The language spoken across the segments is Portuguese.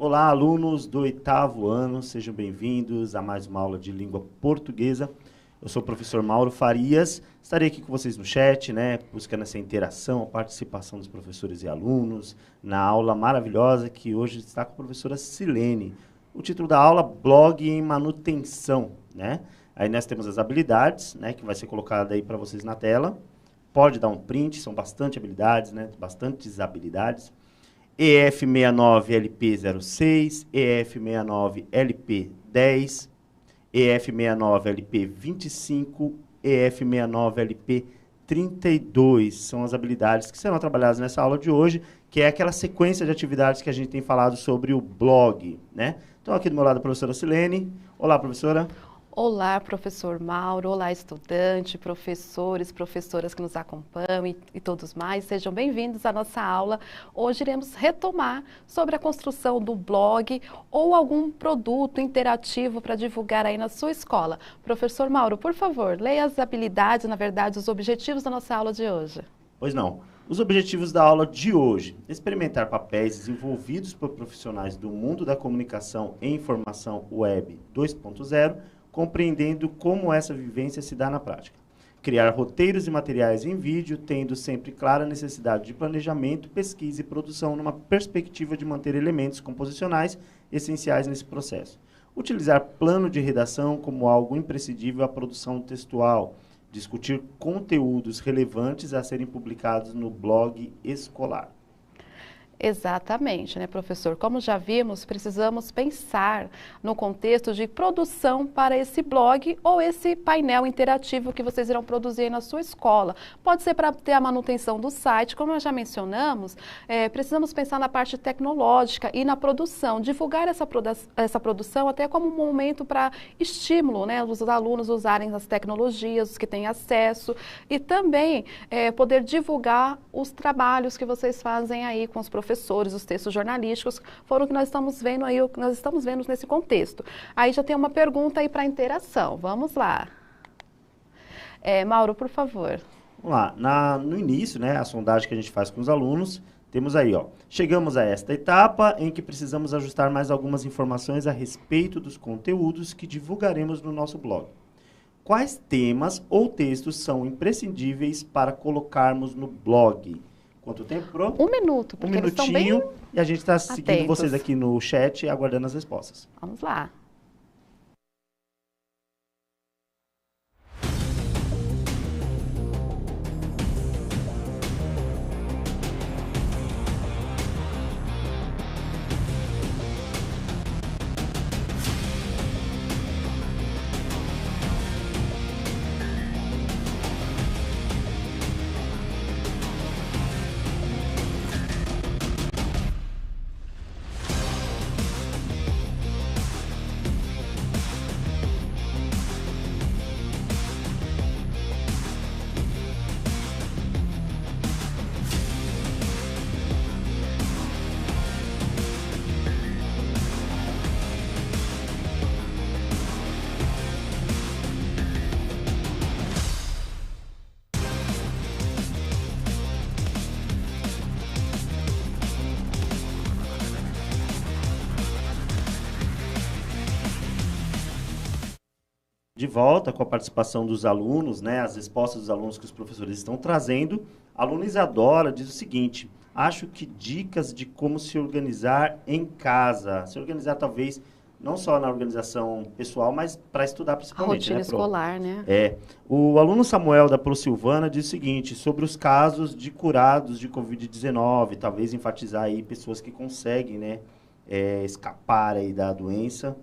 Olá, alunos do 8º ano, sejam bem-vindos a mais uma aula de língua portuguesa. Eu sou o professor Mauro Farias, estarei aqui com vocês no chat, né, buscando essa interação, a participação dos professores e alunos, na aula maravilhosa que hoje está com a professora Silene. O título da aula, Blog em Manutenção, né? Aí nós temos as habilidades, né, que vai ser colocada aí para vocês na tela. Pode dar um print, são bastante habilidades, né, bastantes habilidades. EF69LP06, EF69LP10, EF69LP25, EF69LP32. São as habilidades que serão trabalhadas nessa aula de hoje, que é aquela sequência de atividades que a gente tem falado sobre o blog, né? Então, aqui do meu lado a professora Silene. Olá, professora. Olá, professor Mauro, olá, estudante, professores, professoras que nos acompanham e todos mais, sejam bem-vindos à nossa aula. Hoje iremos retomar sobre a construção do blog ou algum produto interativo para divulgar aí na sua escola. Professor Mauro, por favor, leia as habilidades, na verdade, os objetivos da nossa aula de hoje. Pois não. Os objetivos da aula de hoje: experimentar papéis desenvolvidos por profissionais do mundo da comunicação e informação web 2.0, compreendendo como essa vivência se dá na prática. Criar roteiros e materiais em vídeo, tendo sempre clara a necessidade de planejamento, pesquisa e produção numa perspectiva de manter elementos composicionais essenciais nesse processo. Utilizar plano de redação como algo imprescindível à produção textual. Discutir conteúdos relevantes a serem publicados no blog escolar. Exatamente, né, professor? Como já vimos, precisamos pensar no contexto de produção para esse blog ou esse painel interativo que vocês irão produzir na sua escola. Pode ser para ter a manutenção do site, como nós já mencionamos, precisamos pensar na parte tecnológica e na produção, divulgar essa produção até como um momento para estímulo, né, os alunos usarem as tecnologias, os que têm acesso, e também poder divulgar os trabalhos que vocês fazem aí com os professores, os textos jornalísticos, foram o que nós estamos vendo aí, o que nós estamos vendo nesse contexto. Aí já tem uma pergunta aí para interação. Vamos lá. Mauro, por favor. Vamos lá. No início, né, a sondagem que a gente faz com os alunos, temos aí, ó, chegamos a esta etapa em que precisamos ajustar mais algumas informações a respeito dos conteúdos que divulgaremos no nosso blog. Quais temas ou textos são imprescindíveis para colocarmos no blog? Quanto tempo, Pro? 1 minuto, porque eles estão bem e a gente está seguindo atentos. Vocês aqui no chat, aguardando as respostas. Vamos lá. De volta com a participação dos alunos, né, as respostas dos alunos que os professores estão trazendo. A aluna Isadora diz o seguinte: acho que dicas de como se organizar em casa. Se organizar, talvez, não só na organização pessoal, mas para estudar principalmente. A rotina escolar, né? O aluno Samuel da Pro Silvana diz o seguinte: sobre os casos de curados de Covid-19, talvez enfatizar aí pessoas que conseguem, né, escapar aí da doença.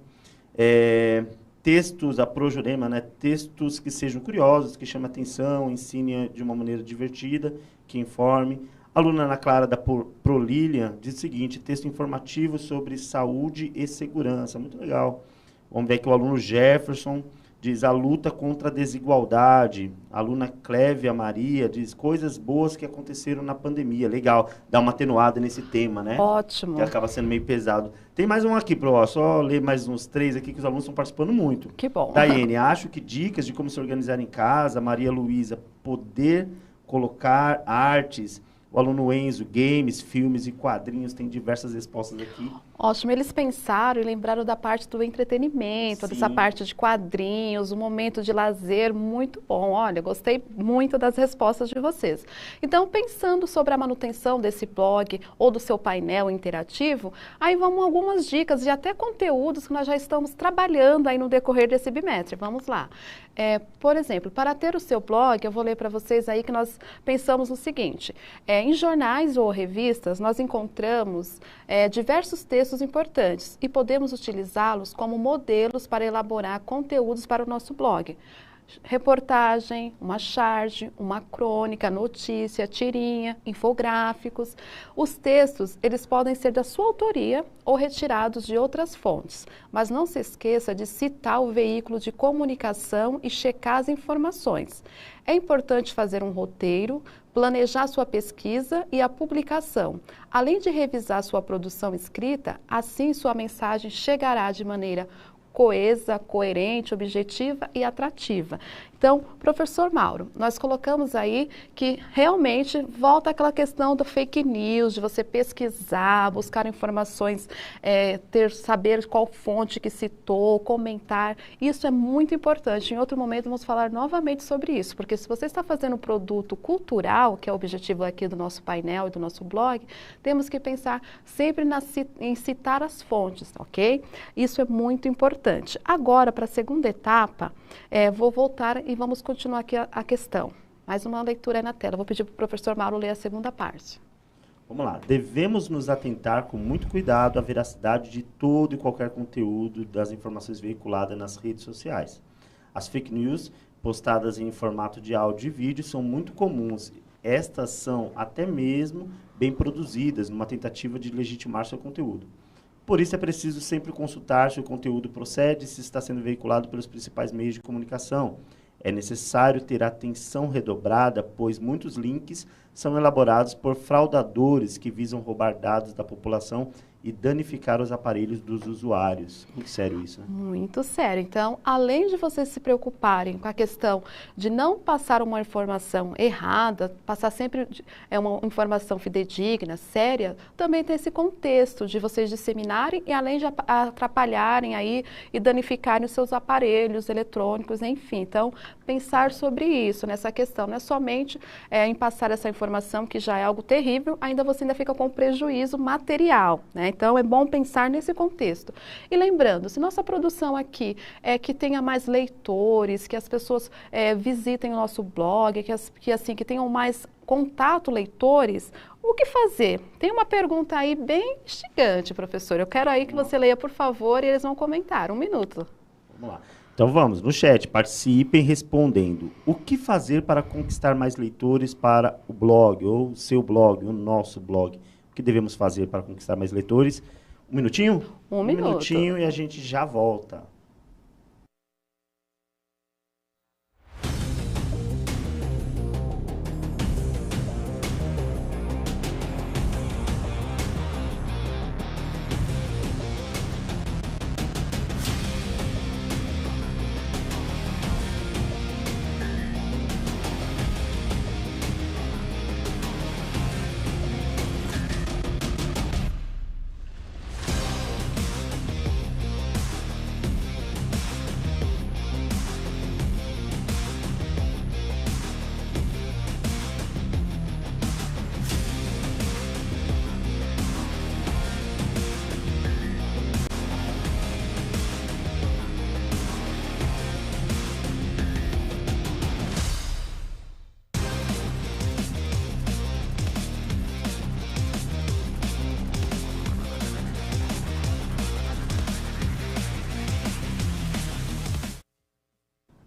Textos, a Pro Jurema, né? Textos que sejam curiosos, que chamem atenção, ensinem de uma maneira divertida, que informe. A aluna Ana Clara da Pro Lilian diz o seguinte: texto informativo sobre saúde e segurança. Muito legal. Vamos ver aqui o aluno Jefferson diz a luta contra a desigualdade. A aluna Clévia Maria diz coisas boas que aconteceram na pandemia. Legal, dá uma atenuada nesse tema, né? Ótimo. Que acaba sendo meio pesado. Tem mais um aqui, Pro, só ler mais uns 3 aqui que os alunos estão participando muito. Que bom. Daiane, acho que dicas de como se organizar em casa. Maria Luísa, poder colocar artes O aluno Enzo, games, filmes e quadrinhos, tem diversas respostas aqui. Ótimo, eles pensaram e lembraram da parte do entretenimento, Sim. dessa parte de quadrinhos, um momento de lazer muito bom. Olha, gostei muito das respostas de vocês. Então, pensando sobre a manutenção desse blog ou do seu painel interativo, aí vamos algumas dicas e até conteúdos que nós já estamos trabalhando aí no decorrer desse bimestre. Vamos lá. Por exemplo, para ter o seu blog, eu vou ler para vocês aí que nós pensamos no seguinte. Em jornais ou revistas, nós encontramos diversos textos importantes e podemos utilizá-los como modelos para elaborar conteúdos para o nosso blog. Reportagem, uma charge, uma crônica, notícia, tirinha, infográficos. Os textos, eles podem ser da sua autoria ou retirados de outras fontes, mas não se esqueça de citar o veículo de comunicação e checar as informações. É importante fazer um roteiro, planejar sua pesquisa e a publicação. Além de revisar sua produção escrita, assim sua mensagem chegará de maneira coesa, coerente, objetiva e atrativa. Então, professor Mauro, nós colocamos aí que realmente volta aquela questão do fake news, de você pesquisar, buscar informações, saber qual fonte que citou, comentar. Isso é muito importante. Em outro momento vamos falar novamente sobre isso, porque se você está fazendo um produto cultural, que é o objetivo aqui do nosso painel e do nosso blog, temos que pensar sempre em citar as fontes, ok? Isso é muito importante. Agora, para a segunda etapa, vou voltar e vamos continuar aqui a questão. Mais uma leitura aí na tela. Vou pedir para o professor Mauro ler a segunda parte. Vamos lá. Devemos nos atentar com muito cuidado à veracidade de todo e qualquer conteúdo das informações veiculadas nas redes sociais. As fake news postadas em formato de áudio e vídeo são muito comuns. Estas são até mesmo bem produzidas, numa tentativa de legitimar seu conteúdo. Por isso é preciso sempre consultar se o conteúdo procede e se está sendo veiculado pelos principais meios de comunicação. É necessário ter atenção redobrada, pois muitos links são elaborados por fraudadores que visam roubar dados da população e danificar os aparelhos dos usuários. Muito sério isso, né? Muito sério. Então, além de vocês se preocuparem com a questão de não passar uma informação errada, passar sempre uma informação fidedigna, séria, também tem esse contexto de vocês disseminarem e além de atrapalharem aí e danificarem os seus aparelhos eletrônicos, enfim. Então, pensar sobre isso, nessa questão, não é somente em passar essa informação que já é algo terrível, você ainda fica com prejuízo material, né? Então, é bom pensar nesse contexto. E lembrando, se nossa produção aqui é que tenha mais leitores, que as pessoas visitem o nosso blog, que tenham mais contato leitores, o que fazer? Tem uma pergunta aí bem instigante, professor. Eu quero aí que você leia, por favor, e eles vão comentar. 1 minuto. Vamos lá. Então vamos, no chat, participem respondendo. O que fazer para conquistar mais leitores para o blog, ou o seu blog, o nosso blog? O que devemos fazer para conquistar mais leitores? 1 minutinho? 1 minuto. 1 minutinho e a gente já volta.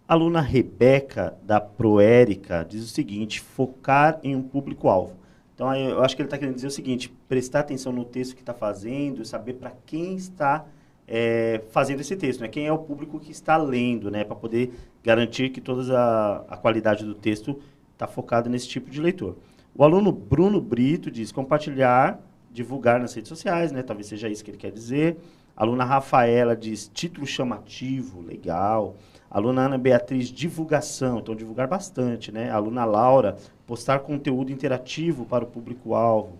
A aluna Rebeca, da Proérica, diz o seguinte: focar em um público-alvo. Então, eu acho que ele está querendo dizer o seguinte: prestar atenção no texto que está fazendo, saber para quem está fazendo esse texto, né? Quem é o público que está lendo, né? Para poder garantir que toda a qualidade do texto está focada nesse tipo de leitor. O aluno Bruno Brito diz: compartilhar divulgar nas redes sociais, né? Talvez seja isso que ele quer dizer. A aluna Rafaela diz título chamativo, legal. A aluna Ana Beatriz, divulgação, então divulgar bastante, né? A aluna Laura, postar conteúdo interativo para o público-alvo.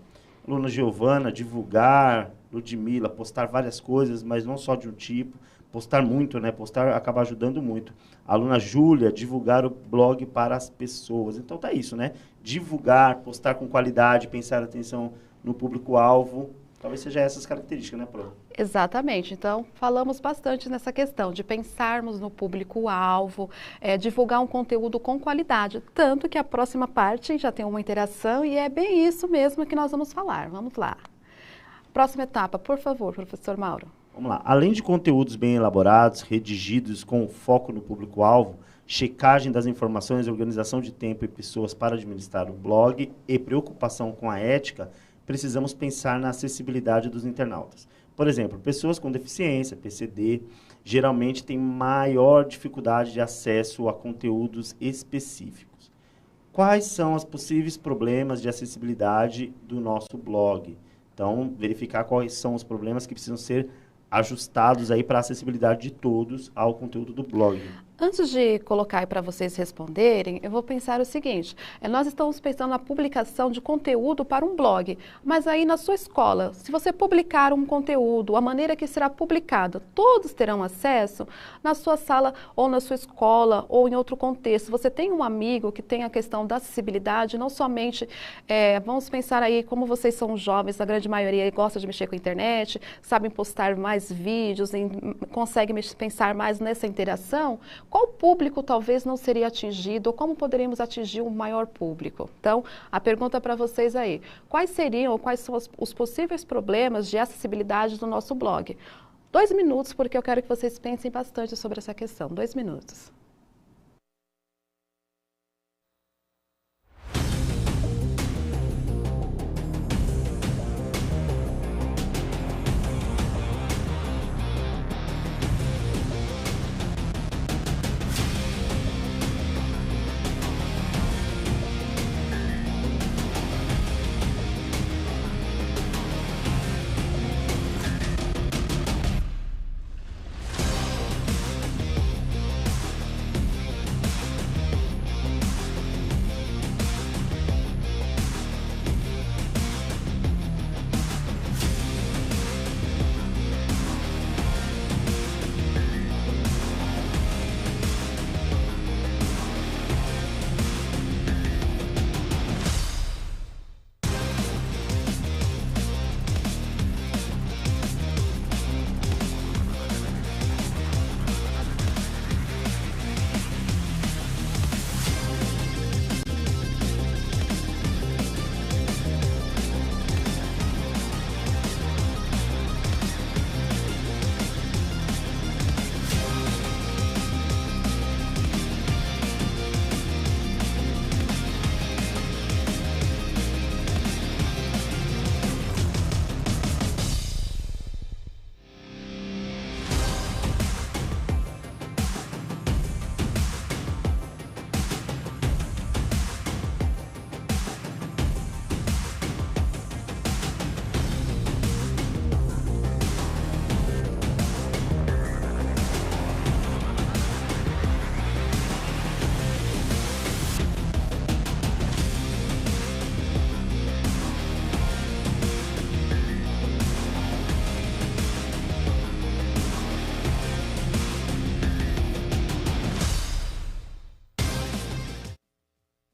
A aluna Giovana, divulgar. Ludmila, postar várias coisas, mas não só de um tipo. Postar muito, né? Postar acaba ajudando muito. A aluna Júlia, divulgar o blog para as pessoas. Então tá isso, né? Divulgar, postar com qualidade, pensar atenção no público-alvo. Talvez seja essas características, né, Pro? Exatamente. Então, falamos bastante nessa questão de pensarmos no público-alvo, divulgar um conteúdo com qualidade. Tanto que a próxima parte já tem uma interação e é bem isso mesmo que nós vamos falar. Vamos lá. Próxima etapa, por favor, professor Mauro. Vamos lá. Além de conteúdos bem elaborados, redigidos com foco no público-alvo, checagem das informações, organização de tempo e pessoas para administrar o blog e preocupação com a ética, precisamos pensar na acessibilidade dos internautas. Por exemplo, pessoas com deficiência, PCD, geralmente têm maior dificuldade de acesso a conteúdos específicos. Quais são os possíveis problemas de acessibilidade do nosso blog? Então, verificar quais são os problemas que precisam ser ajustados aí para a acessibilidade de todos ao conteúdo do blog. Antes de colocar aí para vocês responderem, eu vou pensar o seguinte, nós estamos pensando na publicação de conteúdo para um blog, mas aí na sua escola, se você publicar um conteúdo, a maneira que será publicado, todos terão acesso na sua sala ou na sua escola ou em outro contexto. Você tem um amigo que tem a questão da acessibilidade, não somente, vamos pensar aí como vocês são jovens, a grande maioria gosta de mexer com a internet, sabem postar mais vídeos, conseguem pensar mais nessa interação. Qual público talvez não seria atingido ou como poderíamos atingir um maior público? Então, a pergunta para vocês aí, quais seriam ou quais são os possíveis problemas de acessibilidade do nosso blog? 2 minutos, porque eu quero que vocês pensem bastante sobre essa questão. 2 minutos.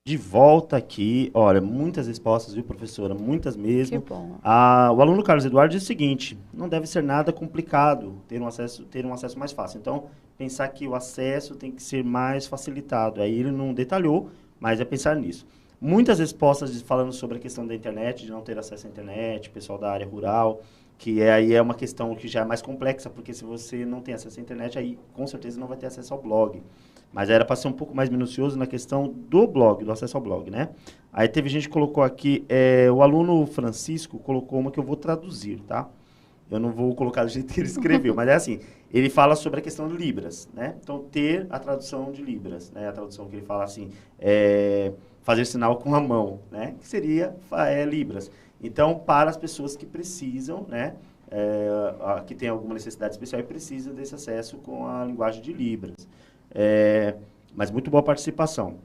De volta aqui, olha, muitas respostas, viu, professora? Muitas mesmo. Que bom. O aluno Carlos Eduardo diz o seguinte, não deve ser nada complicado ter um acesso mais fácil. Então, pensar que o acesso tem que ser mais facilitado. Aí ele não detalhou, mas é pensar nisso. Muitas respostas falando sobre a questão da internet, de não ter acesso à internet, pessoal da área rural, que aí é uma questão que já é mais complexa, porque se você não tem acesso à internet, aí com certeza não vai ter acesso ao blog. Mas era para ser um pouco mais minucioso na questão do blog, do acesso ao blog, né? Aí teve gente que colocou aqui, o aluno Francisco colocou uma que eu vou traduzir, tá? Eu não vou colocar do jeito que ele escreveu, mas é assim, ele fala sobre a questão de Libras, né? Então, ter a tradução de Libras, né? A tradução que ele fala assim, fazer sinal com a mão, né? Que seria Libras. Então, para as pessoas que precisam, né, que tem alguma necessidade especial e precisa desse acesso com a linguagem de Libras. Mas muito boa participação.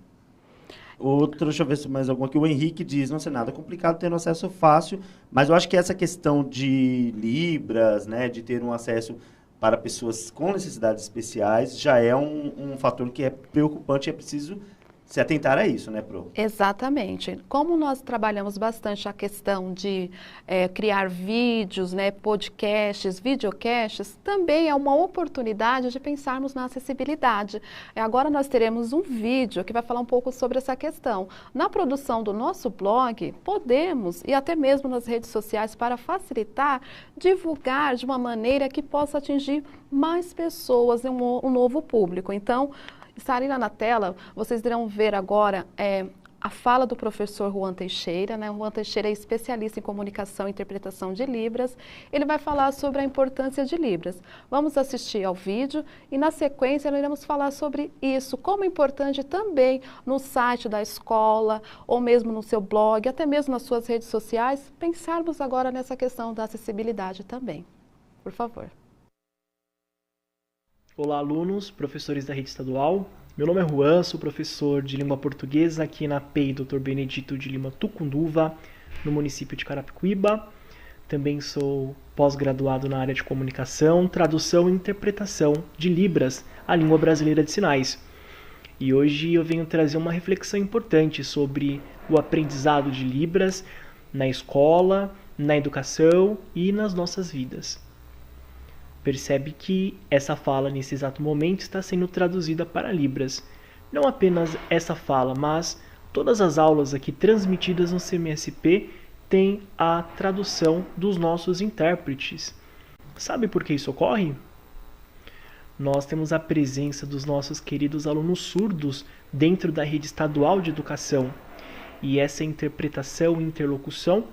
Deixa eu ver se mais algum aqui. O Henrique diz, não ser nada complicado, ter um acesso fácil, mas eu acho que essa questão de Libras, né, de ter um acesso para pessoas com necessidades especiais, já é um fator que é preocupante e é preciso se atentar a isso, né, Pro? Exatamente. Como nós trabalhamos bastante a questão de criar vídeos, né, podcasts, videocasts, também é uma oportunidade de pensarmos na acessibilidade. Agora nós teremos um vídeo que vai falar um pouco sobre essa questão. Na produção do nosso blog, podemos, e até mesmo nas redes sociais, para facilitar, divulgar de uma maneira que possa atingir mais pessoas, um novo público. Então, estarem lá na tela, vocês irão ver agora a fala do professor Juan Teixeira, né? O Juan Teixeira é especialista em comunicação e interpretação de Libras. Ele vai falar sobre a importância de Libras. Vamos assistir ao vídeo e, na sequência, nós iremos falar sobre isso, como é importante também no site da escola, ou mesmo no seu blog, até mesmo nas suas redes sociais, pensarmos agora nessa questão da acessibilidade também. Por favor. Olá, alunos, professores da rede estadual. Meu nome é Juan, sou professor de língua portuguesa aqui na PEI Dr. Benedito de Lima Tucunduva, no município de Carapicuíba. Também sou pós-graduado na área de comunicação, tradução e interpretação de Libras, a língua brasileira de sinais. E hoje eu venho trazer uma reflexão importante sobre o aprendizado de Libras na escola, na educação e nas nossas vidas. Percebe que essa fala, nesse exato momento, está sendo traduzida para Libras. Não apenas essa fala, mas todas as aulas aqui transmitidas no CMSP têm a tradução dos nossos intérpretes. Sabe por que isso ocorre? Nós temos a presença dos nossos queridos alunos surdos dentro da rede estadual de educação. E essa interpretação e interlocução,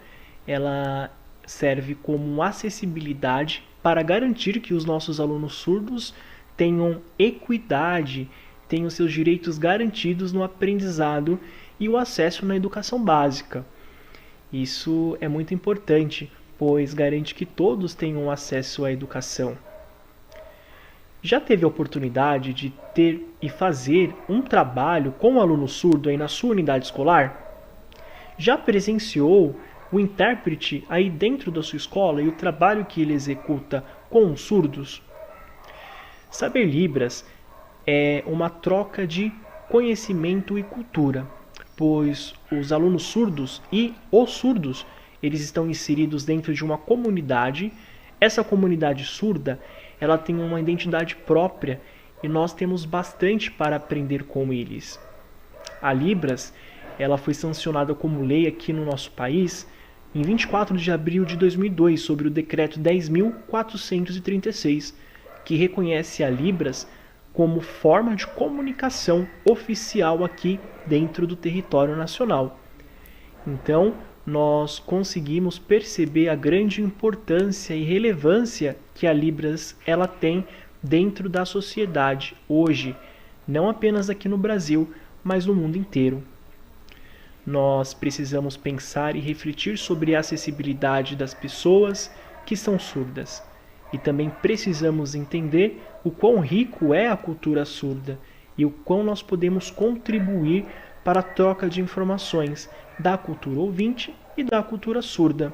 ela serve como acessibilidade para garantir que os nossos alunos surdos tenham equidade, tenham seus direitos garantidos no aprendizado e o acesso na educação básica. Isso é muito importante, pois garante que todos tenham acesso à educação. Já teve a oportunidade de ter e fazer um trabalho com o aluno surdo aí na sua unidade escolar? Já presenciou o intérprete aí dentro da sua escola e o trabalho que ele executa com os surdos? Saber Libras é uma troca de conhecimento e cultura, pois os alunos surdos e os surdos, eles estão inseridos dentro de uma comunidade. Essa comunidade surda, ela tem uma identidade própria e nós temos bastante para aprender com eles. A Libras, ela foi sancionada como lei aqui no nosso país em 24 de abril de 2002, sobre o Decreto 10.436, que reconhece a Libras como forma de comunicação oficial aqui dentro do território nacional. Então, nós conseguimos perceber a grande importância e relevância que a Libras ela tem dentro da sociedade hoje, não apenas aqui no Brasil, mas no mundo inteiro. Nós precisamos pensar e refletir sobre a acessibilidade das pessoas que são surdas. E também precisamos entender o quão rico é a cultura surda e o quão nós podemos contribuir para a troca de informações da cultura ouvinte e da cultura surda.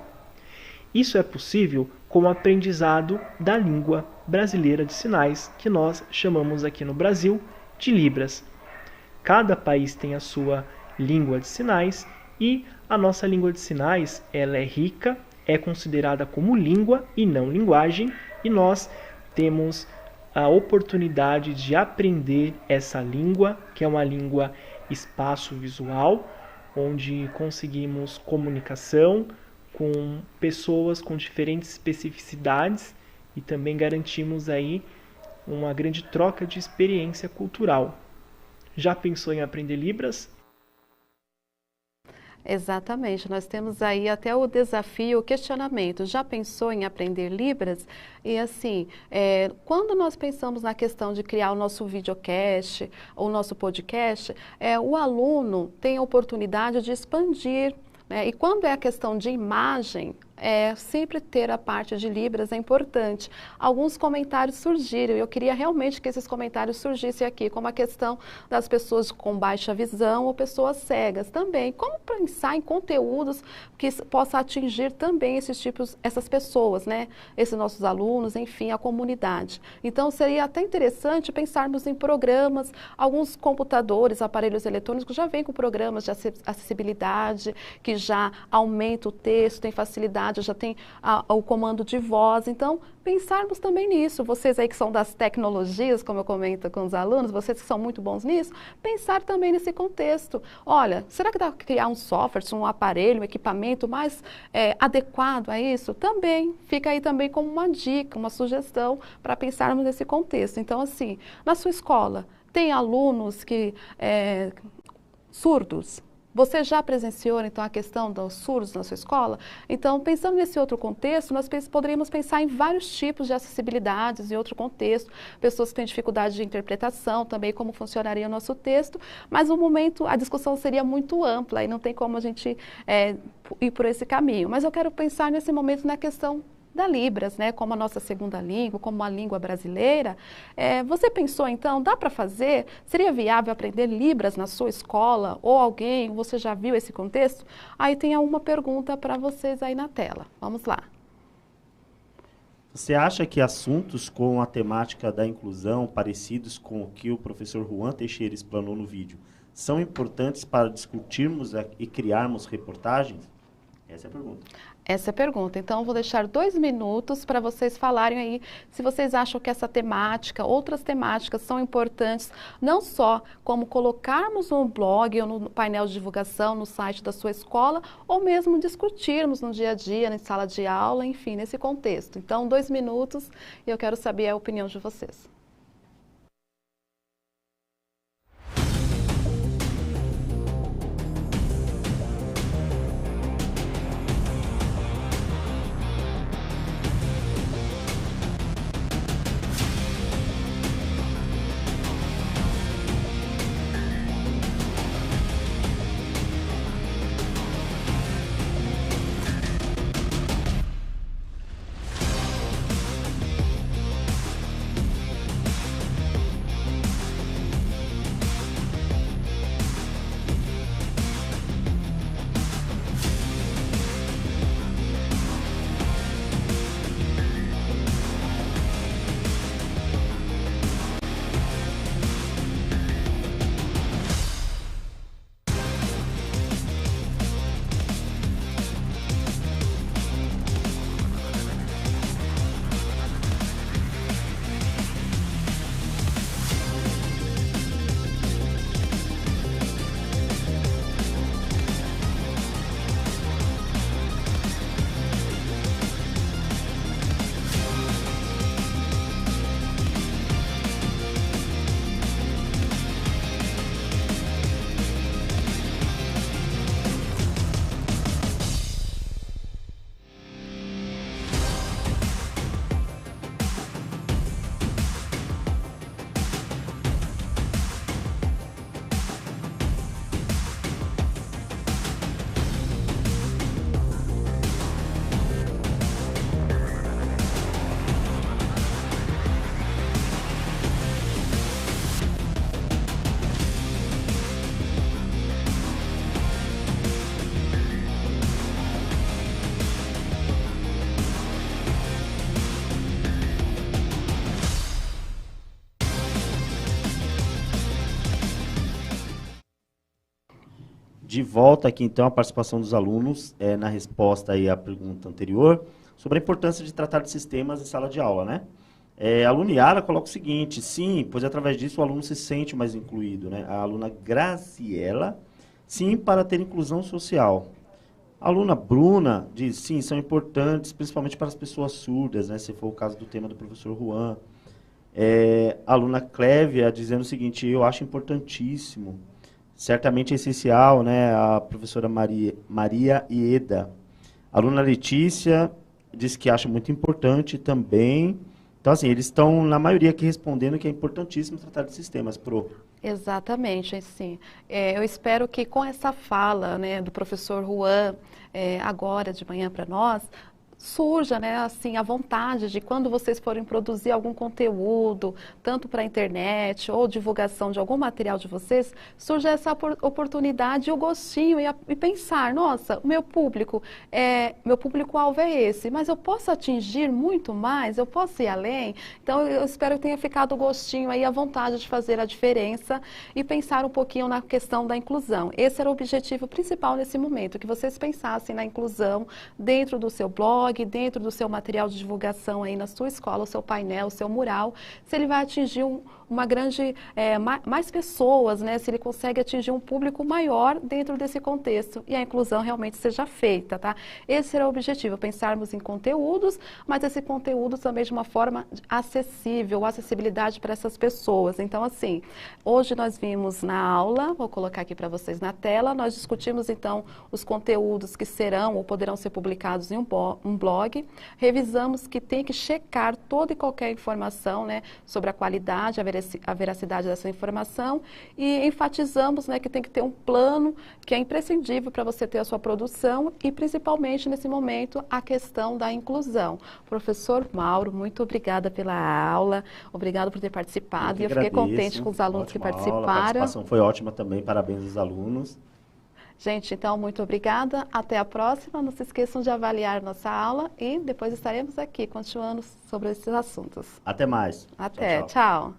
Isso é possível com o aprendizado da língua brasileira de sinais, que nós chamamos aqui no Brasil de Libras. Cada país tem a sua língua de sinais e a nossa língua de sinais ela é rica, é considerada como língua e não linguagem, e nós temos a oportunidade de aprender essa língua, que é uma língua espaço-visual, onde conseguimos comunicação com pessoas com diferentes especificidades e também garantimos aí uma grande troca de experiência cultural. Já pensou em aprender Libras? Exatamente, nós temos aí até o desafio, o questionamento. Já pensou em aprender Libras? E assim, quando nós pensamos na questão de criar o nosso videocast, ou o nosso podcast, o aluno tem a oportunidade de expandir né? E quando é a questão de imagem, sempre ter a parte de Libras é importante. Alguns comentários surgiram, e eu queria realmente que esses comentários surgissem aqui, como a questão das pessoas com baixa visão ou pessoas cegas também. Como pensar em conteúdos que possa atingir também essas pessoas, né? Esses nossos alunos, enfim, a comunidade. Então, seria até interessante pensarmos em programas, alguns computadores, aparelhos eletrônicos já vêm com programas de acessibilidade, que já aumenta o texto, tem facilidade, já tem o comando de voz. Então, pensarmos também nisso. Vocês aí que são das tecnologias, como eu comento com os alunos, vocês que são muito bons nisso, pensar também nesse contexto. Olha, será que dá para criar um software, um aparelho, um equipamento mais adequado a isso? Também, fica aí também como uma dica, uma sugestão para pensarmos nesse contexto. Então, assim, na sua escola, tem alunos surdos? Você já presenciou, então, a questão dos surdos na sua escola? Então, pensando nesse outro contexto, nós poderíamos pensar em vários tipos de acessibilidades em outro contexto, pessoas que têm dificuldade de interpretação, também como funcionaria o nosso texto, mas no momento a discussão seria muito ampla e não tem como a gente ir por esse caminho. Mas eu quero pensar nesse momento na questão da Libras, né, como a nossa segunda língua, como uma língua brasileira. Você pensou, então, dá para fazer? Seria viável aprender Libras na sua escola? Ou alguém, você já viu esse contexto? Aí tem uma pergunta para vocês aí na tela. Vamos lá. Você acha que assuntos com a temática da inclusão, parecidos com o que o professor Juan Teixeira explanou no vídeo, são importantes para discutirmos e criarmos reportagens? Essa é a pergunta. Essa é a pergunta. Então, eu vou deixar 2 minutos para vocês falarem aí se vocês acham que essa temática, outras temáticas são importantes, não só como colocarmos no blog ou no painel de divulgação, no site da sua escola, ou mesmo discutirmos no dia a dia, na sala de aula, enfim, nesse contexto. Então, 2 minutos e eu quero saber a opinião de vocês. De volta aqui, então, a participação dos alunos na resposta aí à pergunta anterior sobre a importância de tratar de sistemas em sala de aula, né? A aluna Yara coloca o seguinte: sim, pois através disso o aluno se sente mais incluído, né? A aluna Graciela, sim, para ter inclusão social. A aluna Bruna diz, sim, são importantes, principalmente para as pessoas surdas, né? Se for o caso do tema do professor Juan. A aluna Clévia dizendo o seguinte: eu acho importantíssimo, certamente é essencial, né? A professora Maria Ieda. A aluna Letícia diz que acha muito importante também. Então, assim, eles estão, na maioria, aqui respondendo que é importantíssimo tratar de sistemas, Pro. Exatamente, assim. Eu espero que com essa fala, né, do professor Juan, agora de manhã para nós, surja, né, assim, a vontade de quando vocês forem produzir algum conteúdo, tanto para a internet ou divulgação de algum material de vocês, surja essa oportunidade e o gostinho e pensar, nossa, o meu público-alvo é esse, mas eu posso atingir muito mais, eu posso ir além. Então, eu espero que tenha ficado o gostinho aí, a vontade de fazer a diferença e pensar um pouquinho na questão da inclusão. Esse era o objetivo principal nesse momento, que vocês pensassem na inclusão dentro do seu blog, dentro do seu material de divulgação aí na sua escola, o seu painel, o seu mural, se ele vai atingir uma grande, mais pessoas, né? Se ele consegue atingir um público maior dentro desse contexto e a inclusão realmente seja feita, tá? Esse era o objetivo, pensarmos em conteúdos, mas esse conteúdo também de uma forma acessível, acessibilidade para essas pessoas. Então, assim, hoje nós vimos na aula, vou colocar aqui para vocês na tela, nós discutimos então os conteúdos que serão ou poderão ser publicados em um blog, revisamos que tem que checar toda e qualquer informação, né, sobre a qualidade, a veracidade dessa informação e enfatizamos, né, que tem que ter um plano que é imprescindível para você ter a sua produção e principalmente nesse momento a questão da inclusão. Professor Mauro, muito obrigada pela aula, obrigado por ter participado e eu fiquei contente com os alunos que participaram. A participação foi ótima também, parabéns aos alunos. Gente, então, muito obrigada. Até a próxima. Não se esqueçam de avaliar nossa aula e depois estaremos aqui continuando sobre esses assuntos. Até mais. Até. Tchau.